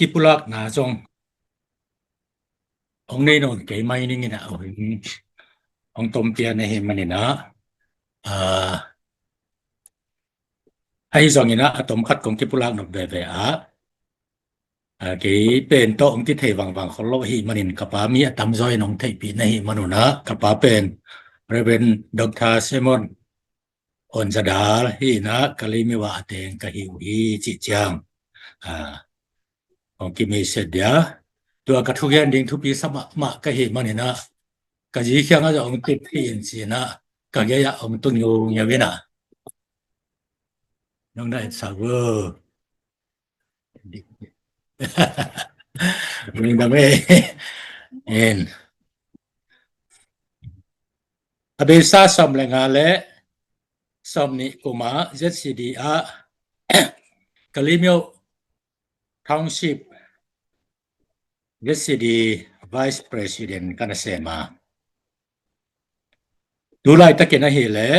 Kipulak na jong ong nei non ke mai ni na ong tom pia na he manina ai jong ina atom khat kong Kipulak nok be be ke pen to ong ti thei wang kholo hi manin kapa mi atam joi nong thei pi na hi manuna kapa pen Reverend Dr. Simon Onjadal hi na kalimi wa ateng ka hi chi chang ong ki me se dia tua ka thu gen ding thu pi sama ma ka hi manina ka ji khyang a ong ti thin chi na ka ge ya ong tu nyu nya we na nong dai sa wo ring da me en abisa som le nga le som ni kuma ZCD a kalimyo township ZCD vice president kana sema dulai takena hi le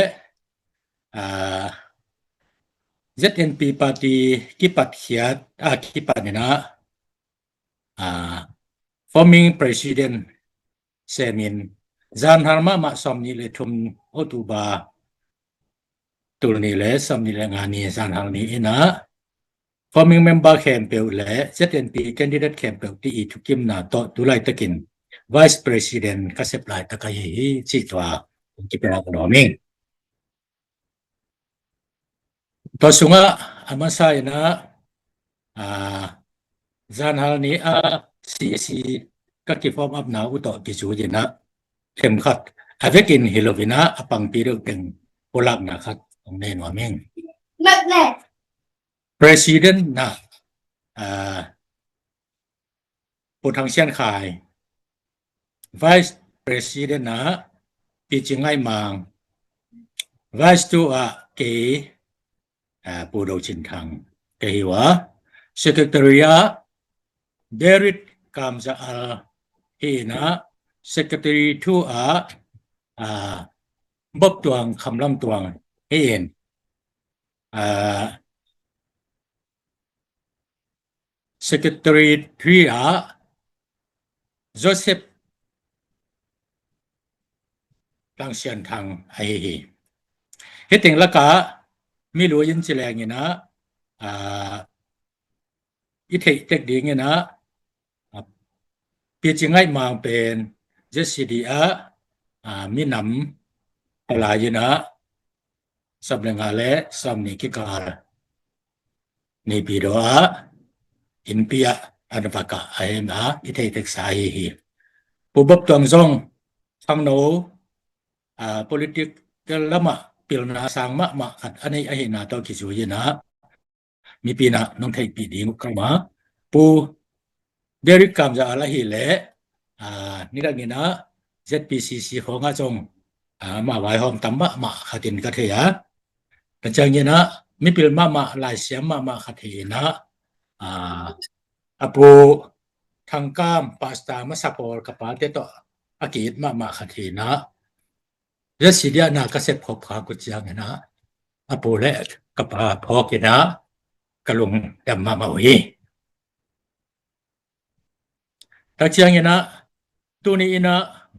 ZNP party kipat khiat kipat na forming president semin zan harma ma somni le thum otuba tulni le somni le ngani zan harni ina forming member campaign le ZNP candidate campaign ti thukim na to dulai takin vice president kaseplai takai hi chi twa kipera noming to sunga amasai na zan harni CC ka ki form up na uto ki chu jina kem khat avekin hilovina apang piru teng polak na khat ong nei noming president na putang sian khai vice president na pi chingai mang vice to ke pu do chin thang ke hiwa secretariat Derit Kamza hina secretary to Bob Tuang Khamlam Tuang hen secretary 3 Joseph Tang Sian Thang ai hiteng laka mi lo yin chileng ina i thei tek ding ina pi chingai mang pen ZCD mi nam ala yina sablenga le samni ki kar ni pi do in pia anapaka aina i thei tek sai hi pubop tong jong thangno political lama pilna sangma ma khat ani ahina to ki chu yina mi pina nong thei pi ding kama pu Derit Kamza ala hi le nirangina ZPCC khonga chong ma wai hom tamma ma khatin ka theya tachangina mi pil ma lai siam ma khathina apu thangkam pasta ma sapor kapate to akit ma khathina Yasidia na kaset phop kha ku chiangena apu le kapa phokina kalung tamma ma wi tachangena tuni ina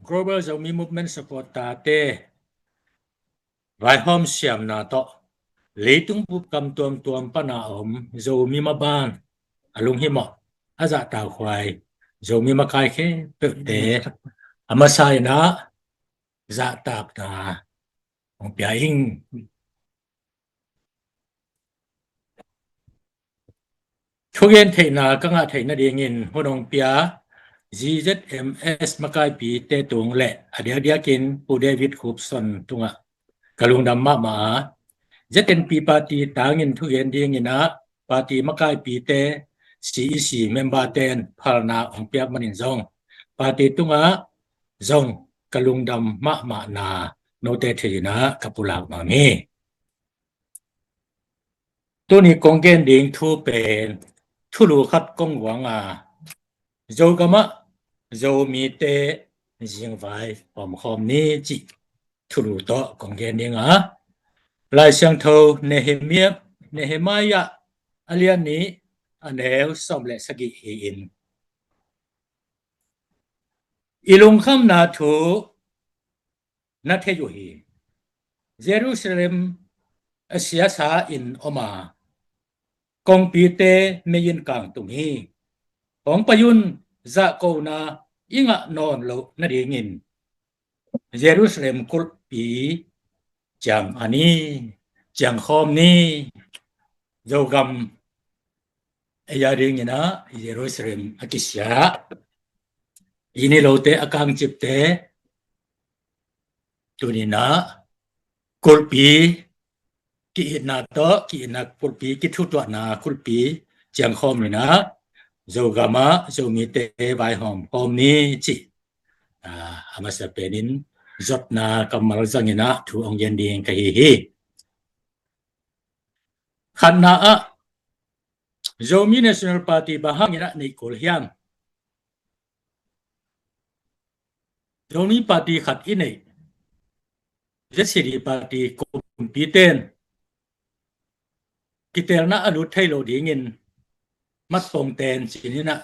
global zomi movement support ta te vai hom siam na to leitung pup kam tuam pana zomi ma ban alung hi mo aza ta khwai zomi ma kai khe pe te amasai na za tak ta ong pia hing thogen theina kanga theina dingin honong pia GZMS makai pi te tung le adia kin pu David Khupson tunga kalung damma ma ZNP party tangin thugen dingina party makai pi te CEC member ten phalna ong pia manin jong party tunga jong kalung damma ma na note theina kapulak ma mi tuni konggen ding thu pen thulu khat kong wanga zogama zomi te jingwai pom khom ni chi thulu to konggen ding lai sang tho Nehemiah alian ni อันแนวซ่อมและสกิเอินอีลุงคำนาทูนัทเทยุฮีเยรูซาเล็มอาเซียสาอินอมากองปีเตเมยินกางตุงีของปยุนจะโกนาอิงะนอนโลนาดีงินเยรูซาเล็มกุลปีจังอันนี้จังคอมนี้โยกัมยาดิงินะเยรูซาเล็มอากิสยาอินิโลเตอกังจิปเตตุนินะกุลปีกินาโตกินากุลปีกิทุตวนากุลปีจังคอมนี่นะโยกามะโยมีเตไวหอมคอมนี้จิอามาสเปนินจดนากำมลจังนะทูองเย็นดีงกะฮีขันนาโยมีเนชั่นแนลปาร์ตี้บาหังนะนิโคลเฮียนโยมีปาร์ตี้ขัดอินเนเจสิรีปาร์ตี้กุมปีเตนกิเตลนะอลุไทโลดีงินมัดปงเตนสินี่นะ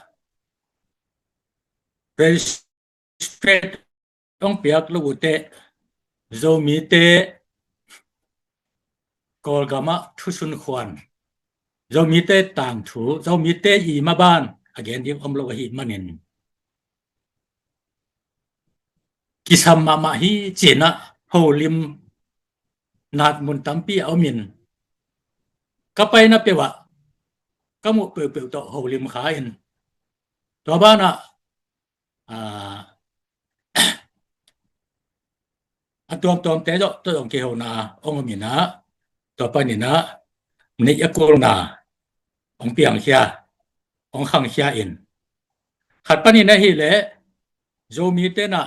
เรสเตรต้องเปียกลูกเตโจมีเตกอลกามะทุสุนควันโจมีเตต่างถูโจมีเตอีมาบ้านอเกนดิอมโลกหิมันินกิสัมมามาฮีเจนะโฮลิมนาดมุนตัมปีเอามินก็ไปนะเปวะก็มุเปๆต่อโฮลิมขาอินตัวบ้านะตัวเตะตัวองเกโฮนาองมินะตัวปานินะนิยะโกลนาองเปียงเฮียองขังเฮียอินขัดปานินะฮีเลโจมีเตนะ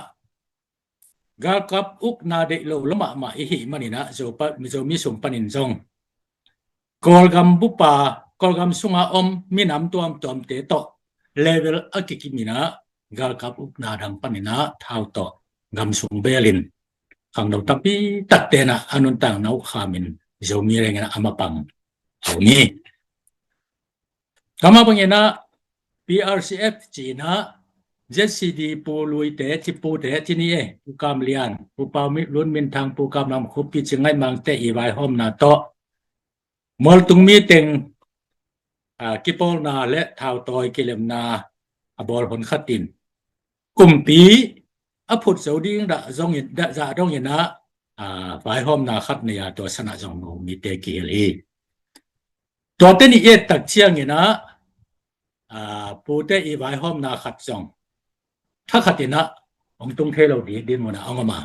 กากับอุกนาเดโลละมะมาอิหิมันินะโจมีสุมปานินจงกอลกัมบุปากอลกัมสุงาอมมีน้ำตัวมเตโตเลเวลอกิกิมินะกากับอุกนาดังปานินะท้าวโตกัมสุงเบลินขังดอกตับปีตัดเตนะอนุนตังนาวขามินโจมีแรงนะอามาปังเอานี้กามาปังเยนะ PRCF จีนะJCD ปูลุยเตจิปูเตที่นี่ปูกามเลียนปูปามิลุนมินทางปูกามนำคุปปิจึงให้มังเตอีไวหอมนาโตมอลตุงมีเต็งกิปอลนาและท้าวตอยกิเลมนาอบอลผลขัดตินกุมปีอพุทธเสดีงดะจงยินดะจะต้องยินนะไวหอมนาขัดเนียตัวสนะจงโนมีเตกิเอลีตัวเตนี่ตักเชียงยินนะปูเตอีไวหอมนาขัดจงถ้าขัดตินะองตุงเทโลดีดินมนะองมา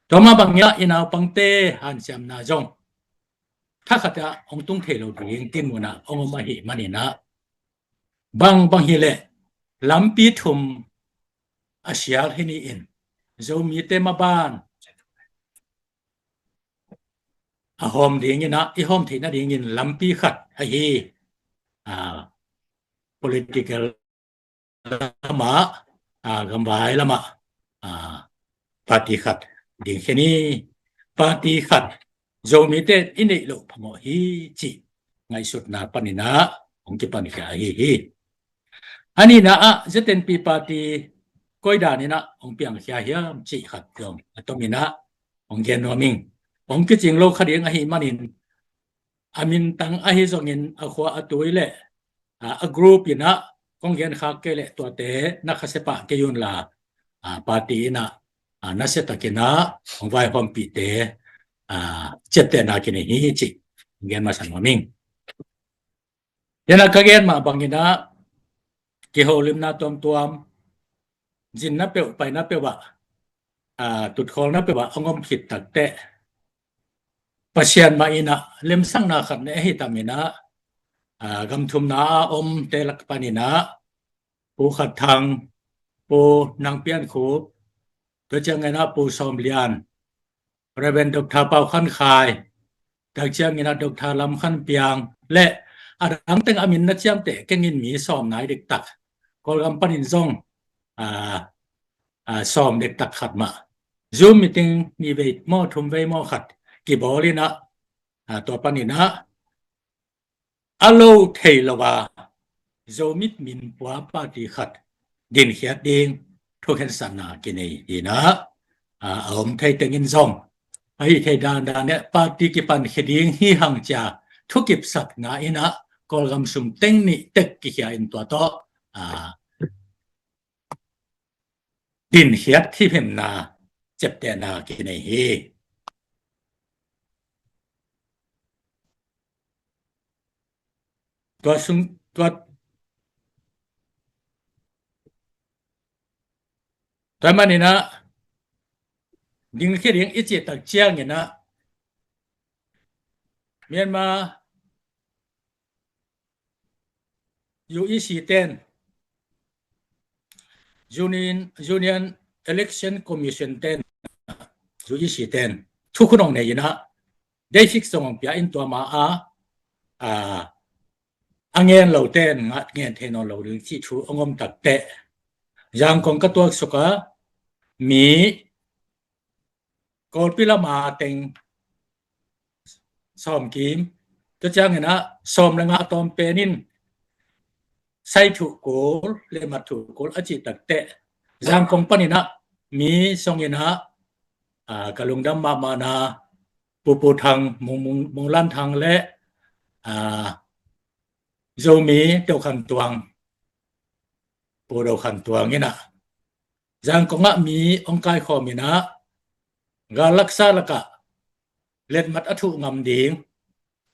ตัวมาบางยะอินาปังเตหันเสียมนาจงถ้าขัดจะองตุงเทโลดีดินมนะองมาหิมันินะบางฮิเลลำปีทุมอาเซียลฮินีอินโจมีเตมาบ้านหอมดีงินะอีหอมที่น่าดีงินลำปีขัดให้political ละมากำไว้ละมาปฏิขัดดิ่งแค่นี้ปฏิขัดโจมีเตอินเดโลพมอฮีจิไงสุดนาปนินะองค์ปนิกาฮีอันนี้นะจะเป็นปีปฏิก้อยดานี่นะองค์เปียงเฮียเฮียมจิขัดจงต้องมีนะองค์เกนวมิงองค์จริงโลกคดีงอหิมันินอามินตังอหิจงินอขวาตุยเลกรุ๊ปนะกงเกนขักเกเลตัวเตนักเสปะเกยุนลาปาตีนะนัสเตกินะองไวพอมปีเตเจตนากินีฮิจิเกนมาสันวมิงยันกเกนมาบังกินะเกโฮลิมนาตอมตัวมจินนับเปไปนับเปวะตุดคอนับเปวะองมขิดตักเตปัชญมาอินะเล่มสังนาขัดเนหิตามินะกำทุมนาอมเตลักปานินะปูขัดทางปูนางเปียนคูตัวเจ้าไงนะปูซอมเลียนเรเวนดอกทาเปาขันคายดักเจ้าไงนะดอกทาลำขันเปียงและอังเต็งอามินนัดเจ้าเตะแกงินมีซอมนายเด็กตักกอลกำปนินซงซอมเด็กตักขัดมาซูมมีติงมีเวทมอทุมเวมอขัดกี่บอลีนะตัวปานินะอโลเทลวา zomit min pua party khat din khiat ding thu khen sana kini ina om thai tengin zong ai thai dan dan ne party ki pan khiding hi hang cha thu kip sak na ina kolgam sum teng ni tek ki khia in to to din khiat thi phem na chep te na kini hiตัวซุมตัวมันนี่นะดิงคิดอย่างอิจิตักเจียงนี่นะเมียนมาอยู่อีสีเต้น Union Election Commission เต้นอยู่อีสีเต้นทุกคนองเนี่ยนะได้ฟิกส่งเปียอินตัวมาอังเงินเหล่าเต้นงัดเงินเทนเหล่าหรือที่ชูองมตักเตะยังคงกระตัวสุกะมีกอลปิละมาเต็งซ้อมกิมก็จังเห็นนะซ้อมละงะตอมเปนินใส่ถูกโกลเลมาถูกโกลอจิตักเตะยังคงปนินะมีทรงเห็นนะกะลุงดำมานาปูทางมุงลั่นทางและโจมีเดาคันตวงปูเดาคันตวงนี่นะยังคงมีองค์กายขอมีนะกาลักษาละกะเล็ดมัดอธุงำดิง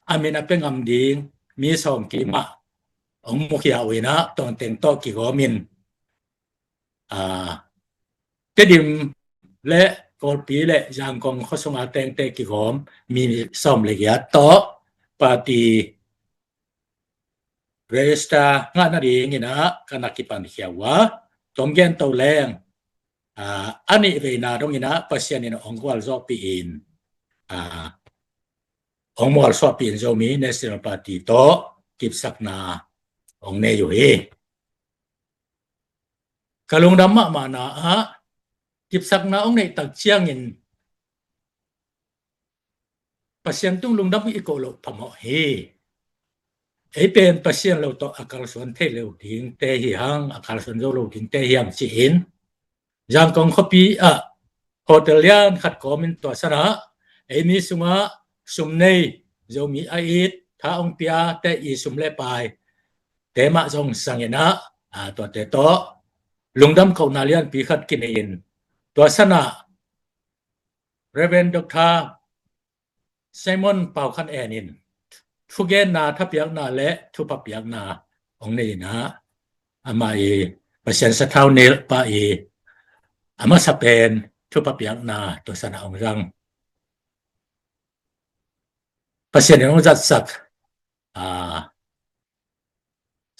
อามินะเป็นงำดิงมีสองกิมะองมุขยาวินะตอนเต็งโตกิโกมินเตดิมและกอลปีและยังคงข้อสงอาแตงเตกิโกมมีซ่อมละเอียดต่อปาตีเรสตางานดีนี่นะคณะกิปันเขียวว่าตรงเกนเตาแรงอันนี้เวนาตรงนี้นะปัสยานี่นะองค์วอลซอปีอินองค์วอลซอปีอินโจมี National Party โตกิบสักนาองค์เนอยู่เฮกะลุงดำมานากิบสักนาองค์เนตักเชียงอินปัสยันตุงลุงดำอีโกโลพมเฮไอเป็นปัสยันเราโตอาการส่วนเทเลวทิ้งเตหิหังอาการส่วนเราทิ้งเตหิหังจีอินยังคงคปีโฮเทลยันขัดคอมินตัวสนะไอมีสุงะสุมเนยจะมีไออิดถ้าองเปียแต่อีสุมเลปายแต่มาจงสังเกตนะตัวเตโตลุงดำเขานาเลียนปีขัดกินอินตัวสนะเรเวนด็อกเตอร์ไซมอนเป่าคันแอนินทุกเกนนาทับยักนาและทุบยักนาองนี้นะอามาประชันสะเท่าเนลปาอามาสเปนทุบยักนาตัวสนะองรังประชันองจัดสัก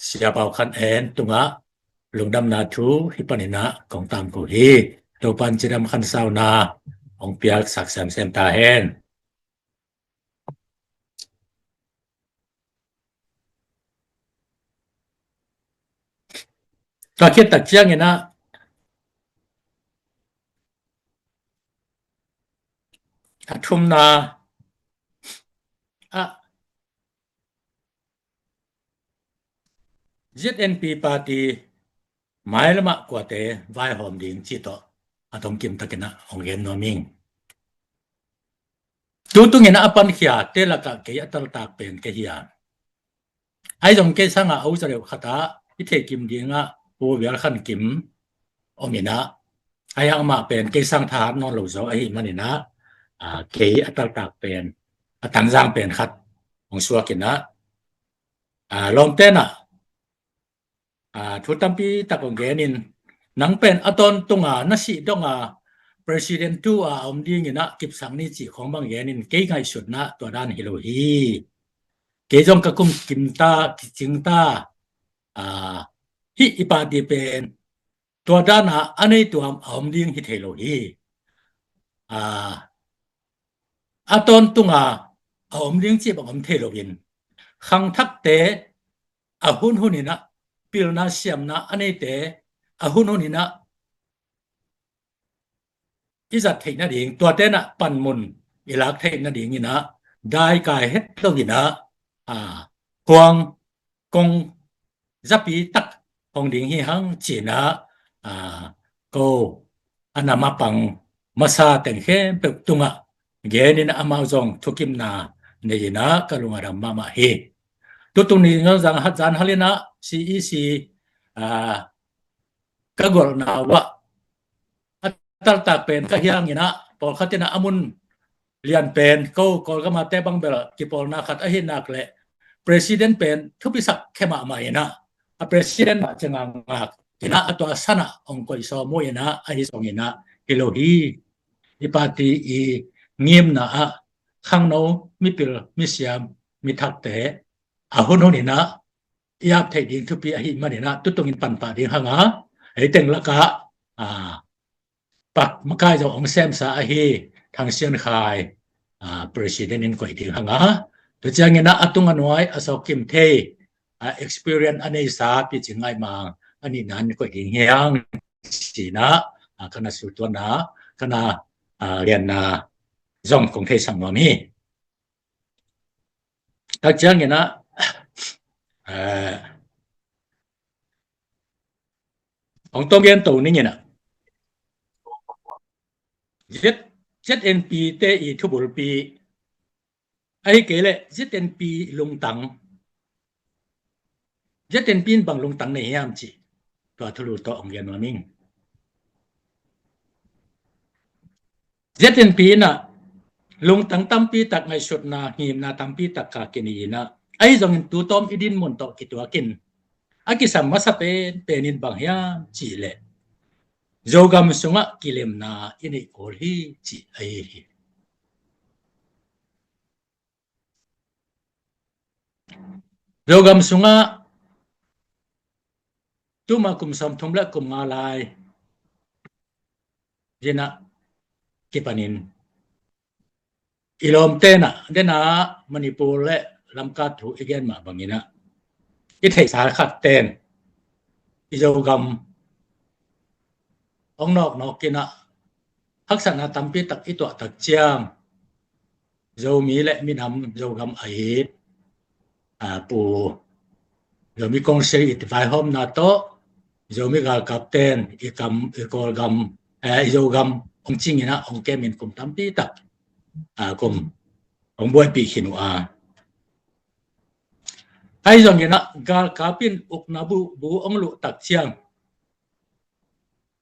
เสียเป่าคันแอนตุงะลุงดำนาทูฮิปนินะของตามกูฮีโลปันจิดำคันซาวนาองเปียกสักแซมเซมตาแฮนก็คิดตักเจียงนะทุมนาZNP Party หมายละมากกว่าแต่ไว้หอมดิงจิตอต้องกิมตะกินะองเกนนอมิงตุงเงินอปันเขียเตละกะเกยอัตตาเป็นเกียไอ้จงเกสังเอาจะเรียกขตาอิเทกิมดิงปูเวียขันกิมองเงินะไอ้ยังมาเป็นเกสังทานนอนหลูโซไอ้มันนี่นะเกยอัตตาเป็นตังจางเป็นขัดของชัวกินนะลองเต้นทุตัมปีตะกงเกนินนังเป็นอตอนตุงนสิดงPresident ทูอมดีงินะกิบสังนิจิของบางเกนินเกยไงสุดนะตัวด้านฮิโลฮีเกยจงกะกุมกิมตาจิงตาฮิอิปาดีเป็นตัวด้านอันนี้ตัวอมดีฮิเทโลฮีอตอนตุงอมดีจิบอมเทโลวินขังทักเตหุนนี่นะปิลนาเซียมนะอันนี้เตหุนนี่นะอิจัดเทนะดิงตัวเตนะปันมุนอิลักเทนะดิงนี่นะได้กายเฮ็ดตรงนี่นะกวางกง zapi tak hong ding hi hang china ko anama pang masa teng khe pe tunga genin amazon thukim na neina kalunga ramma he tutuni ngo jang jan halina CEC kagol na wa atal ta pen ka hiang ina pol khatina amun lian pen ko kol ka ma te bang bel ki pol na khat a hin nak le president pen thupi sak khema ma ina a president ma changang ngak ina atwa sana ong ko iso mo ina a hi song ina hilohi ipati I ngim na a khang no mi pil mi siam mi thak te a hun hun ina yap thai ding thupi a hi man ina tutungin pan pa ding hanga ei teng la ka pak makai jo ong sem sa a hi thang sian khai president in koi ding hanga tu changena atung anoi asokim the experience anei sa pi chingai mang ani nan koi ding yang sina kana sutona kana lian na zong kong the sang no mi ta changena ong tong yen to ni na ZNP te I thubul pi ai kele ZNP lung tang ZNP bang lung tang nei yam chi to thulu to ong yan wa ming ZNP na lung tang tampi tak ngai sut na him na tampi tak ka kini na ai jong tu tom idin mon to kitwa kin akisam masa penin bang yam chi le Jogam sunga kilem na ini kolhi chi ai hi Jogam sunga tuma kum sam thumla kum ngalai jena kipanin ilom tena dena Manipur le lamkat thu again ma bangina I thai sa khat ten Jogam ong nok kina haksana tampi tak ito tak chiang zomi le minam Jogam ai pu zomi kong se it vai hom na to zomi gal kapten ikam ikol gam Jogam ong ching ina ong kemin kum tampi tak kum ong boy pi hinu ai jong ina gal kapin ukna bu ong lu tak chiang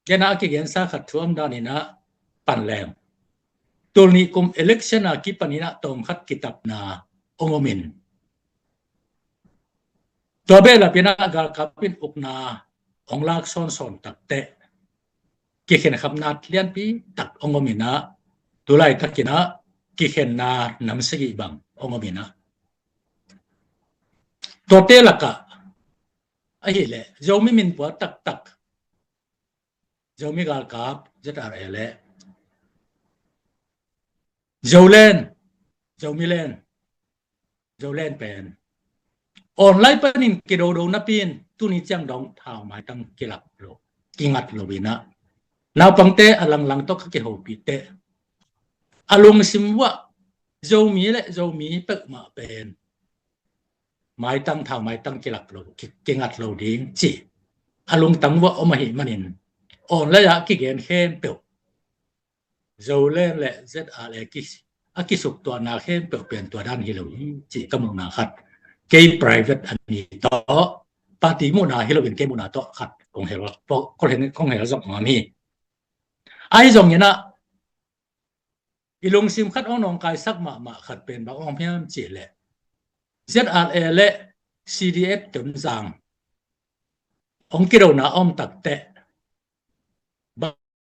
kena ki gen sa khat thuam danina panlem tulni kum election ki panina tom khat kitap na ongomin to bela pina gal kapin ukna onglak son takte ki khen khamnat lian pi tak ongomina tulai takina ki khen na namsigi bang ongomina to telaka ahile zomi min po tak zomi gal kap ZRL Zolen pen online panin kido do na pin tuni chang dong thau mai tang kilap lo kingat lo bina naw pangte alang to ka ki ho pi te alung simwa zomi pek ma pen mai tang thau mai tang kilap lo kingat lo ding chi alung tang wa omahi manin on la ya ki gen khem pe Zolen le ZRL ki akisuk to na khem pe pen to dan hi lo chi kamung na khat ke private ani to party mo na hilo bin ke mo na to khat kong helo ko hen kong helo jong ma mi ai jong ina ilung sim khat ong nong kai sak ma khat pen ba ong phiam chi le ZRL le CDF tum jang ong ki ro na om tak te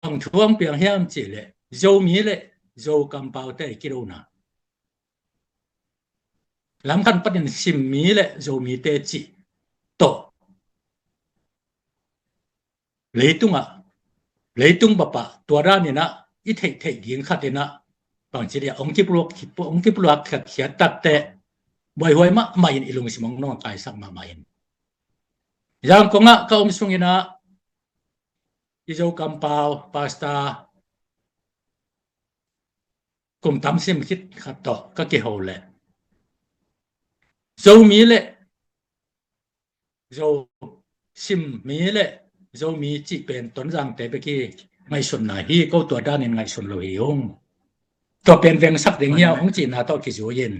bang thuang piang hiam chi le zomi le zo kampau te ki ro na lam khan patin sim mi le zomi te chi to leitung bapa tuara ni na I thei ding khatina bang chi dia ong ki plok khat khia tak te boi hoi ma main ilung simong no kai sak ma main yang konga ka sungina izo kampau pasta kum tam sim khit khat to ka ki hole zomi le Rồi sim mí lệ rồi mí chỉ bên tuấn rằng tế bê kì ngay xuân nà hi câu tuổi đa nên ngay xuân lội ôngตัวเป็นเวียงสักเดียงเหี่ยวองจีนหาต่อกิจเย็น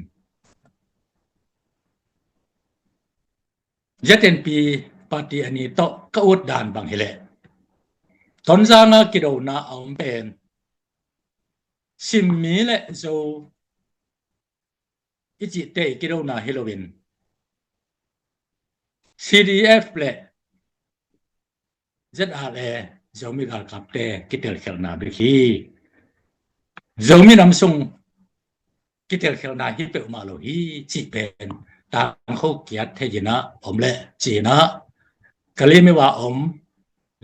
ยัดเต็นปีปาฏิอันนี้ต่อก็อุดด่านบางเฮเลตอนจางกิโดนาเอาเป็นซิมมีเลโซอิจิเตกิโดนาเฮโลวิน CDF เลZR เลโซมีการกับเตกิเตลเขลนาบิคีโซมีนำส่งกิเตลเขลนาฮิเปอมาโลฮีจิเป็นตางเขาเกียรติเทยินะผมเลจีนะกะลีไม่ว่า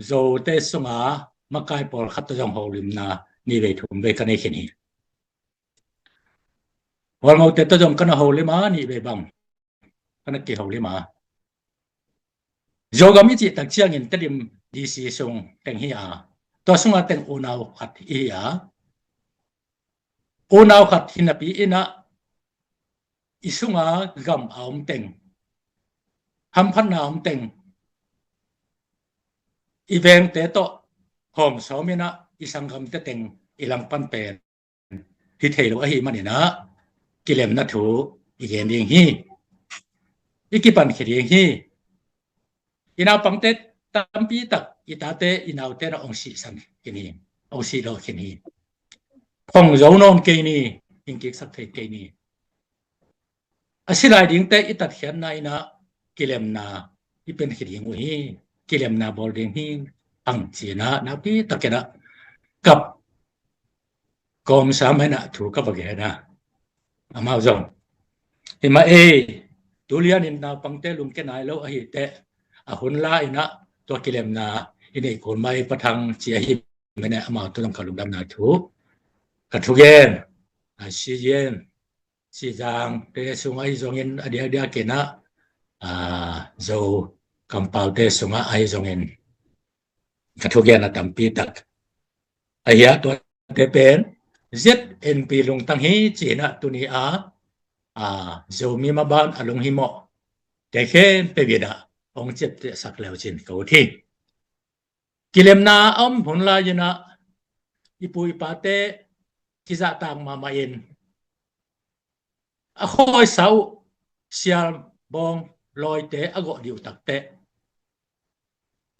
โซเตสงามากายปอลขัดตจงโฮลิมนานี่เวทุมเวกันในเขนี้วันมาเตตจงกันโฮลิมานี่เวบังกันเกี่ยวโฮลิมาโยกามิจิตักเชียงอินเตดิมดีซีทรงแต่งเฮียตัวสงาแต่งอุณาวขัดเฮียอุณาวขัดหินปีอินะอิสุงากำเอาแต่งทำพันนาอมแต่งอีเวงเตโตหอมสอมินะอิสังคำเตงอิลังปันเป็นที่เทโลอหิมันนี่นะกิเลมนัทูอีเกนเองฮีอีกิปันเขเองฮีอินาปังเตตัมปีตักอิตาเตอินาวเตระองสีสันกินีองสีโลกินีพงโจนอนเกนีอิงกิกสักเทเกนีอาศิลายดิงเตอิตัดเขียนในนะกิเลมนาที่เป็นเขเองฮีกิเลมนาบอลเดงฮีอังจีนะนับปีตะเกนะกับกอมสามให้นะถูกกับแกนะอามาจงที่มาตุเลียนินนาปังเตลุงแกนายแล้วไอ้เตอหุนลายนะตัวกิเลมนาอินี่คนไม่ประทังเจียหิไม่เนี่ยอามาตัวต้องการลุงดำนาถูกกัทุเกนชีเยนชีจางเตสุงไอจงเงินอเดียเดียเกนะโจกำเปาเตสุงไอจงเงินกัทุเกนตัมปีตักไอ้ยะตัวเตเป็น ZNP ลงตั้งฮีจีนะตุนีโจมีมาบ้านอลงหิมะแต่แค่ไปเวียดองเจ็บเตสักแล้วจินเขาที่กิเลมนาผลลายนะอีปุยปาเตกิจะต่างมาเอ็นคอยเสาเสียบองลอยเตอโกดิวตักเต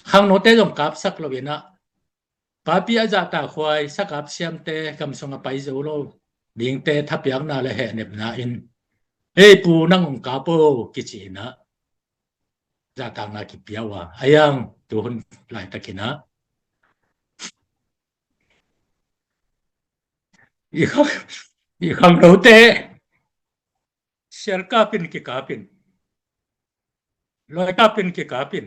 ข้างโนเตจงกับสักแล้วเวียนะปาปีอาจารย์ตาควายสักกับเสียมเตกำสงไปโจโลดิงเตทับยังนาเลเหเนบนาอินปูนั่งองกาโปกิจินะจะต่างนากิเปียวว่าอายังตัวคนหลายตะกินะอีกข้างโนเตเสียร์กาปินกิกาปินลอยกาปินกิกาปิน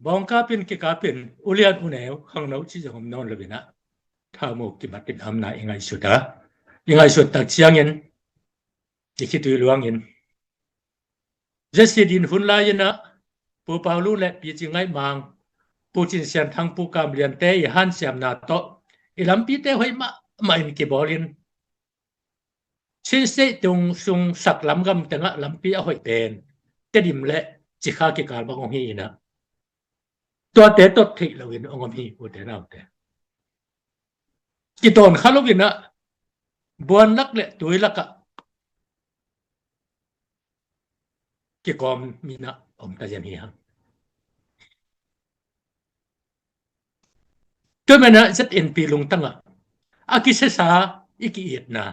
บองกาปินกิกาปินอุเลียนอุเนวข้างโนที่จะผมนอนเลยนะถ้าโมกิบัตินอำนาจยังไงสุดยังไงสุดตักเชียงเงินที่คิดดูหลวงเงินเจสดินหุ่นลายนะปูเปาลูและปีจิงไงมังปูจินเสียนทางปูกามเรียนเตยหันเสียมนาโตอีลำปีเตหอยมาอินกิบอลินชิเซตงซุงสักลำกำแต่งะลำปีเอาหอยเป็นเตดิมและจิคากิการบางองฮีนะตัวเตตดทิเราเห็นองค์ฮีอุเตนาเตกิตอนข้าลูกนะบวนนักเละตุยละกะกิกอมมีนะตาเจนฮีฮังจนมันนะจัดเอ็นปีลงตั้งอากิเสสาอิกิเอ็ดนา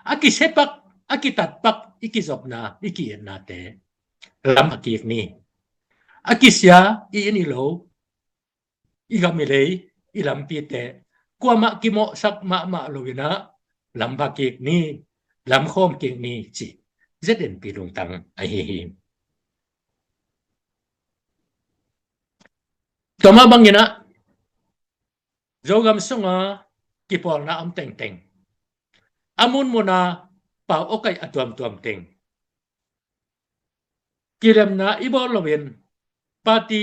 อากิเสปักอากิตัดปักอิกิจบนาอิกิเอ็ดนาเตลำอากิกนี่อากิเสียอีนี่โลอีกามิเลยอีลำปีเตกัวมากิโมสักมาโลวินะลำอากิกนี่ลำโคมกิกนี่จิจัดเอ็นปีลงตั้งไอเฮต่อมาบางอย่างนะโจกำสงกิปอลนะเต็งอามุนมุนาเป่าโอกายตัวเต็งกิเลมนาอิบอลลเวนปาตี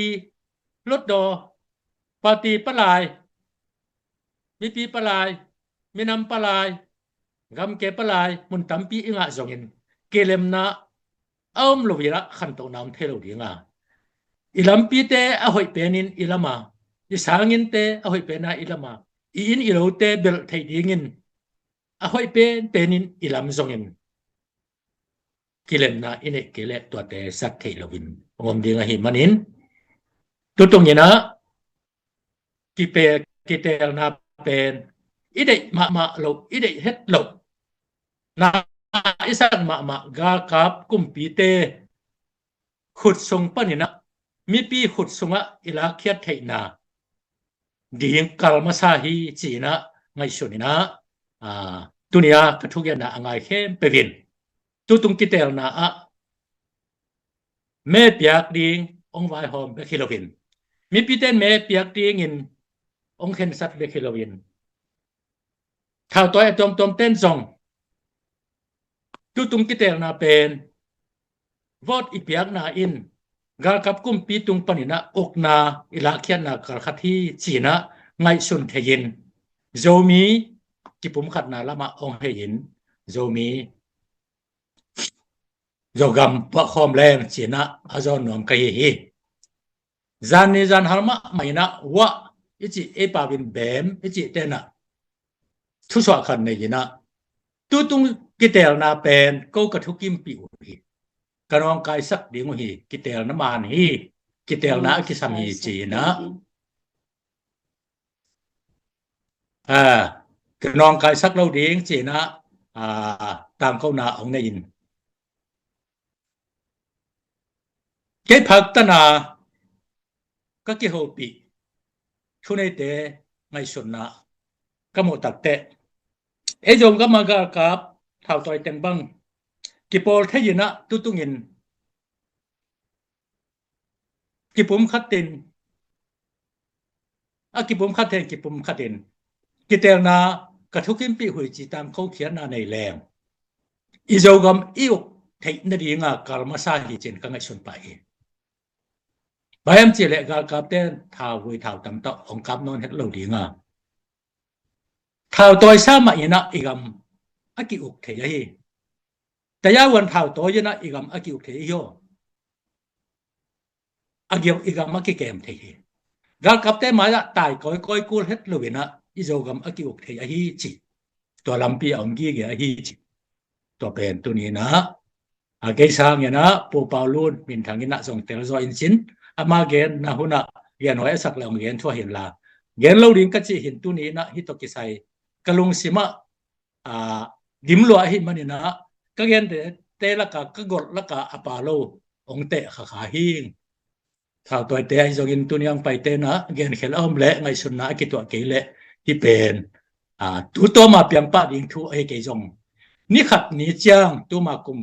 ลดดอปาตีปลายมีปีปลายมีน้ำปลายกำเกปลายมุนตัมปีอิงะจงเงินกิเลมนาลเวระขันโตน้ำเทโลดีงา ilampi te ahoy penin ilama isangin te ahoy pena ilama iin ilote bel thaidingin ahoy penin ilam zongin kilem na ine kele to te sak theilovin ngom dinga hi manin tutungina kipe kitel na pen ide ma lo ide het lo na isan ma ga kap kumpi te khut sung panina mi pi khut sunga ila khiat theina ding kalma sa hi china ngai sunina tunia kathugya na angai khem pevin tutung kitel na a me piak ding ong vai hom be kilovin mi pi ten me piak ding in ong khen sat be kilovin thao toy tom ten song tutung kitel na pen vot ipiak na in gal kap kum pi tung panina okna ila khian na kar khathi china ngai sun theyin zomi kipum khat na lama ong heyin zomi zogam pa khom leng china azon nom kai hi zan ni zan harma maina wa ichi e pa bin bem ichi tena thu swa khan ne yina tutung kitel na pen ko ka thukim pi hi kanong kai sak ding hi kitel na man hi kitel na kisam hi china kanong kai sak lo ding china tam ko na ong ne yin ke phak ta na ka ki ho pi thune te ngai sun na ka mo tak te e jong ka ma ga kap thau toy ten bang ki pol thayina tutungin ki pum khatin akipum khaten kipum khatin kitelna kathukim pi hui chi tam khau khian na nei leng izogam iuk thei na ringa karma sa hi chen ka ngai sun pa hi bayam chi le ga kap ten thau hui thau tam to ong kap non het lo ringa thau toy sa ma ina igam aki uk thei hi taya wan thau toy na igam aki uk thei yo agyam igam ma ki kem thei hi gal kap te ma ya tai koi kul het lo wina izogam aki uk thei hi chi to lampi ong gi ge hi chi to pen tu ni na age sang ya na po paulun min thangina song tel zo in chin ama gen na huna yan hoi sak long gen thua hin la gen lo ring ka chi hin tu ni na hi to ki sai kalung sima dim lo hi manina ka gen te la ka gol la ka apalo ong te kha kha hing thao toy te ai jogin tunyang pai te na gen khel om le ngai sun na ki to ke le ti pen tu to ma piang pa ding thu ai ke jong ni khat ni chang tu ma kum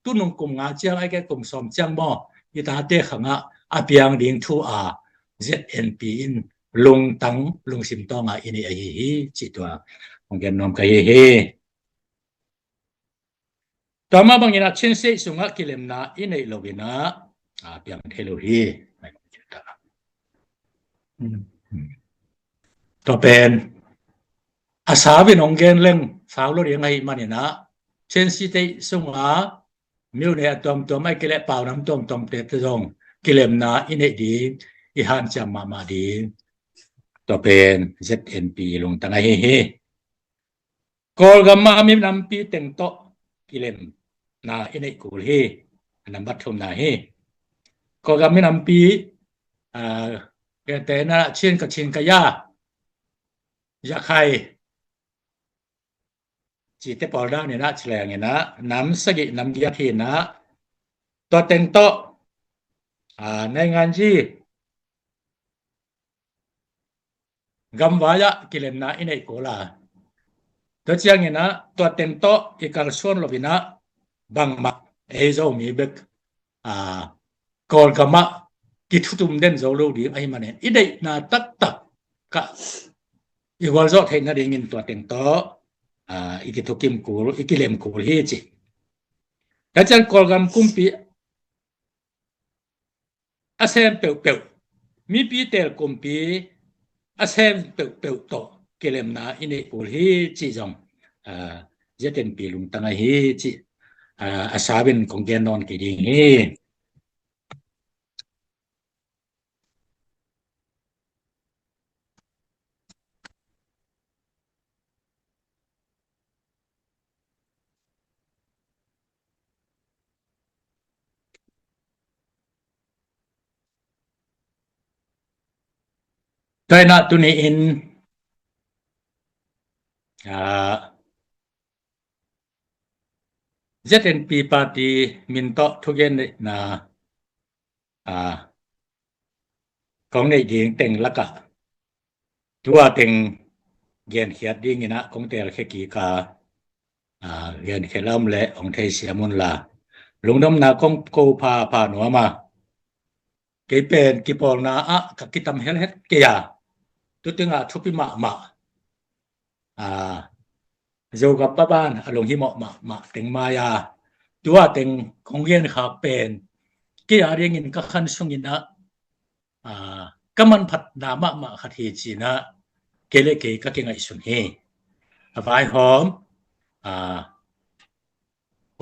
tu nong kum nga chang ai ke kum som chang mo i ta te khanga a piang ding thu ZNP in lung tang lung sim to nga ini ai hi chi to ong gen nom ka hi tama bangina chen se sunga kilem na inei logina piang thelo hi to pen asabi nong gen leng saulo ri ngai manina chen si te sunga miu ne tom ai kele pau nam tom te tong kilem na inei di i han cham ma di to pen ZNP lung tang ai he kol gamma mi nam pi teng to kilem na inei kul he nam bat thum na he ko gam mi nam pi ke te na chen ka chin ka ya khai chi te pol da ne na chleng ne na nam sagi nam ya thi na to teng to nai ngan ji gam wa ya kilem na inei ko la to chiang ne na to teng to ikal son lo bina bang ma e zo mi bek kol kama kitutum den zo lo di ai manen idei na tak ka igwal zo thei na ring in to teng to ikitokim kul ikilem kul hi chi ta chan kol gam kumpi asem pe mi pi tel kumpi asem pe to kilem na ine kul hi chi jong ZNP lung tang hi chi asabin kong gen non ki ding hi Toy na tu ni in ZNP party minto thugen na kong nei ding teng laka tua teng gen khiat ding ina kong tel kheki ka gen khelam le ong thei siamun la lungdom na kong ko pha no ma ke pen ki pol na ka kitam hel het ke ya tu tinga thupi ma zo ga baban along hi ma teng maya tua teng kong gen kha pen ke ya ring in ka khan sung ina kaman phat na ma khathi china kele ke ka ke ngai sun he abai hom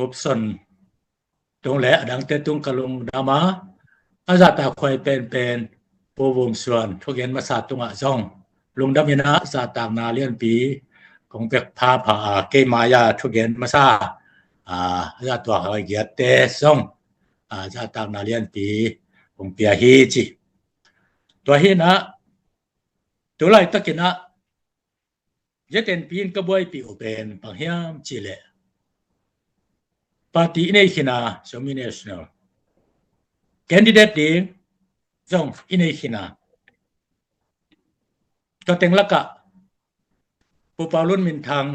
option tong le adang te tung kalung dama azata khoi pen po wom suan thogen ma sa tunga jong lungdam ina sa tang na lian pi kong pek pha ke maya thogen ma sa za to hoi giat te song za tang na lian pi kong pia hi chi to hi na to lai takina jeten pin ka boy pi open panghiam chile party nei khina somi national candidate ding jong inei khina to teng laka pu palun min thang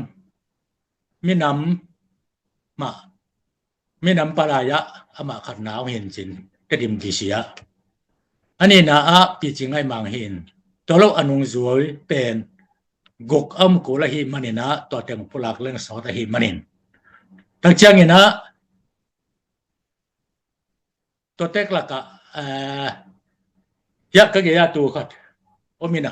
minam palaya ama khatnau hin chin kadim ki sia ani na pi chingai mang hin tolo anung zuoi pen gok ko la hi manina to teng pulak leng so ta hi manin tang chang ina to tek laka ya ka ge ya tu khat omina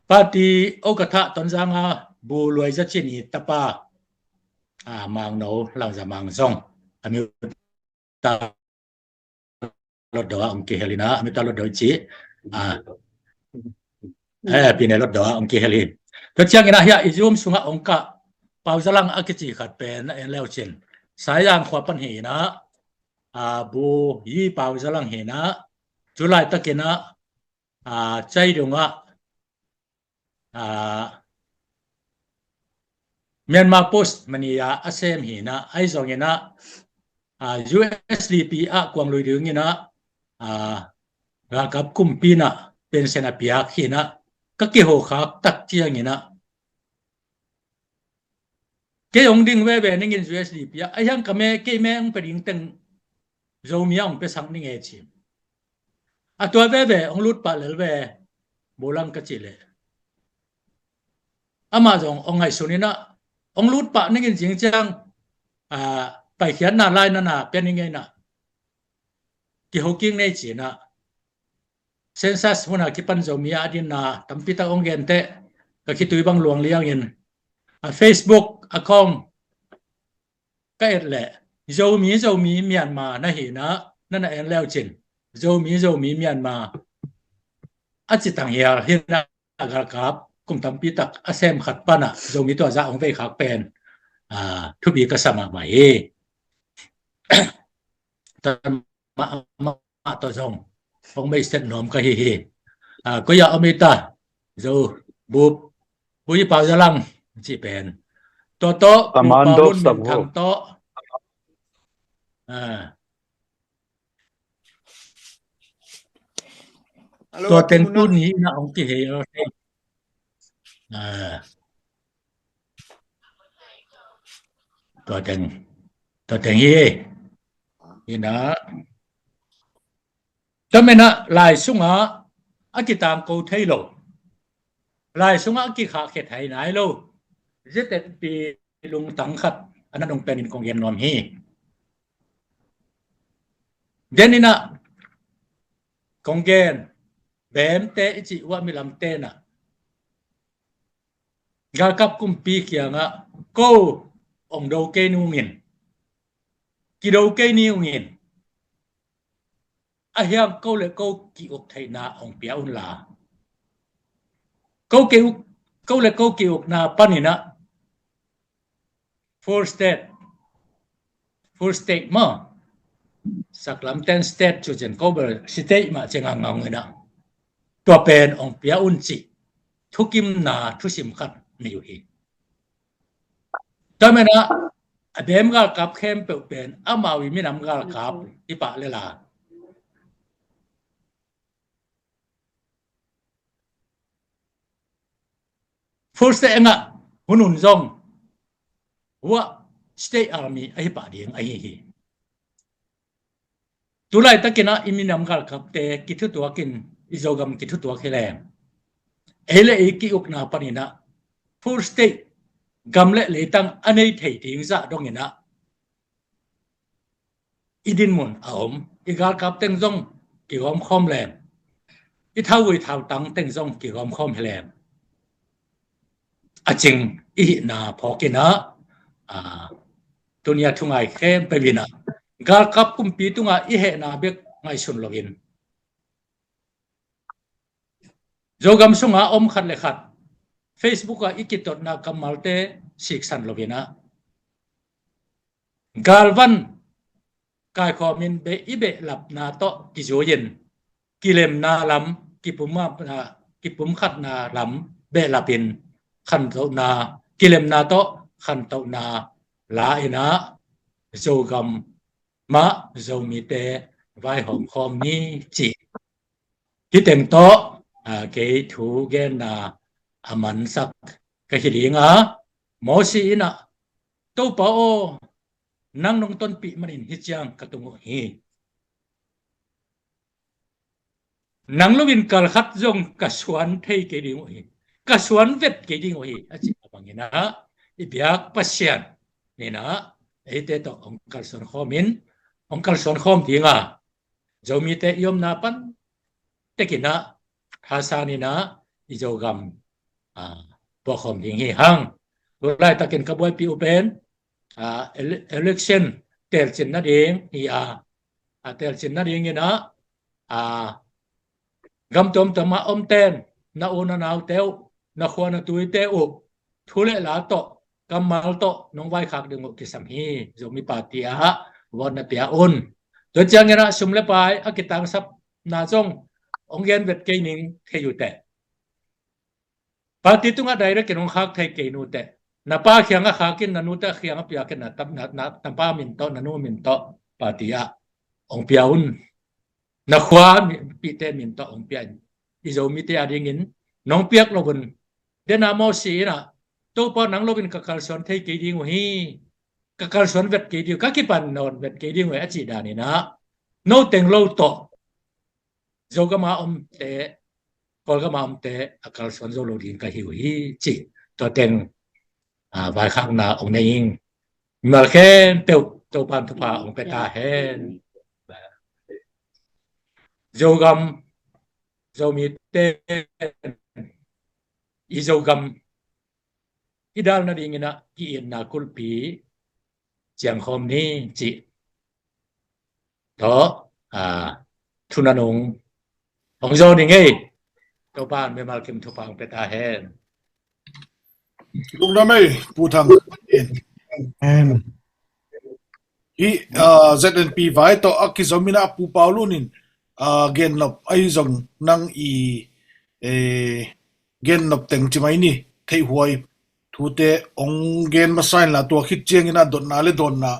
party okatha tonjanga bu loi za chini tapa mang no lang za mang zong ami ta lot do ang ki helina ami ta lot do chi pinelot do ang ki helin to chang ina ya izum sunga ongka pauzalang akichi khat pen en leo chin sayang khwa pan he na bu yi pauzalang he na julai takena chai dunga Myanmar Post mania asem hi na ai zong ina USDP kwang lui ding ina ga kap kumpi na pension a pia khina ka ki ho khak tak chiang ina ke ong ding we ning in USDP ai yang ka me ke meng peding teng zo miang pe sang ning e chi atwa we ong lut pa lel we bolang ka chile amazon ong ai sunina ong lut pa ning in jing chang pai khian na lai na pe ning ai na ki hoking nei chi na census huna ki pan zo mi adin na tampi ta ong gen te ka ki tui bang luang liang in Facebook account ka et le zo mi Myanmar na hi na na en leo chin zo mi Myanmar achitang hiar hin na agar kap kum tampi tak asem khat pana zo mi to za ong ve khak pen thu bi ka sama mai ta ma to zong ong mai set nom ka hi ko ya amita zo bu yi pa jalang chi pen to Commando sab ho to to ten tu ni na ong ki he to ten hi ina tamena lai sunga akitang ko thailo lai sunga ki kha khe thai nai lo jetet pi lung tang khat anadong penin kong yen nom hi denina konggen bem te ichi wa milam te na gal kap kumpi kianga ko ong do ke nu ngin ki do ke ni ngin ahiam ko le ko ki ok thai na ong pia un la ko le ko ki ok na panina full state ma saklam ten state chu chen ko ber state ma chenga ngau ngina ตัวเป็นองเปียอุนจิทุกิมนาทุสิมขัดนิอยู่ฮีตอมนะอเดมกาลกับเข้มเป็นอามาวิมินำกาลกับอิปะเลลาFirst nga hunun zong wa state army ai pa ding ai hi tulai takina iminam gal kapte kithu tuakin izogam kithu tuak helem ele eki ukna panina full state gamle letang anei thei ting za dongina idin mun aom igal kap teng zong ki gom khom lem I thawui thaw tang teng zong ki gom khom helem aching I na phokina dunia thungai khem pevina gal kap kumpi tunga I he na bek ngai sun login jogam sunga om khat le khat Facebook a ikitot na kamalte siksan logina galvan kai khomin be ibe lap na to kijoyen kilem na lam kipuma na kipum khat na lam be lapin khan to na kilem na to khan to na la ina jogam ma jomite vai hom khom ni chi kiteng to ke thu gen na aman sak ka hilinga mo si ina to pa o nang nong ton pi manin hichang katungo hi nang lovin kal khat jong kaswan thei ke ding hi kaswan vet ke ding hi achi abangina ibyak pasyan ni na ete to ongkal son khomin ongkal son khom dinga jomite yom na pan tekina hasani na ijogam bo khom ding hi hang lai takin kaboi pi upen election tel chin na ding hi tel chin na ding ina gam tom tama om ten na ona naw teu na khwana tui teu thule la to kamal to nong vai khak ding ki sam hi zomi patia won na tia on to chang ina sumle pai akitang sap na jong onggen vet ke ning theyu te pati tunga direct kenong khak thai ke nu te na pa khyanga khakin nanu ta khyanga pia ken na tam na tampa min to nanu min to patia ong piaun na khwa pi te min to ong pian izo mi te adingin nong piak lobun dena mo si na to pa nang lobin ka kalson thai ke ding hi ka kalson vet ke di ka ki pan non vet ke ding we achi da ni na no teng lo to jogama om te kolgama om te akal son zo lo din ka hi hi chi to teng vai khang na ong nei ing mal khen teu pan tu pa ong pe ta hen jogam zomi te izogam idal na dingina ki na kulpi chiang khom ni chi to thunanong ong zo ni ngei to ban me mal kim thu pang pe ta hen lung na mai pu thang en I ZNP vai to akizomina pu paulunin gen lop ai zong nang I gen lop teng chimai ni thei huai thu te ong gen ma sign la to khit cheng ina don na le don na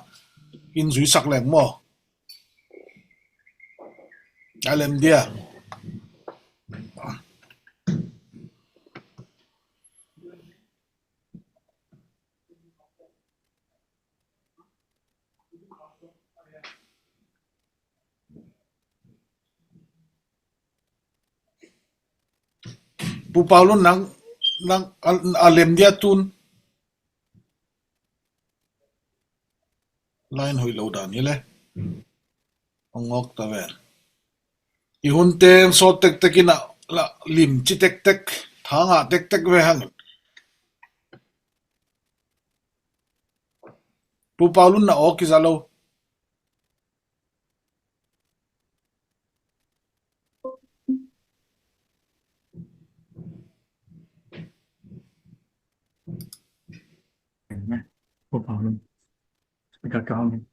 in zui sak leng mo alem dia pu paulo nang alem dia tun line hoi lo dan ile ongok ta ver I hun teng so tek tekina la lim chi tek tek thanga tek tek ve hang pu paulo na ok izalo På Paulun. Speaker Kaun.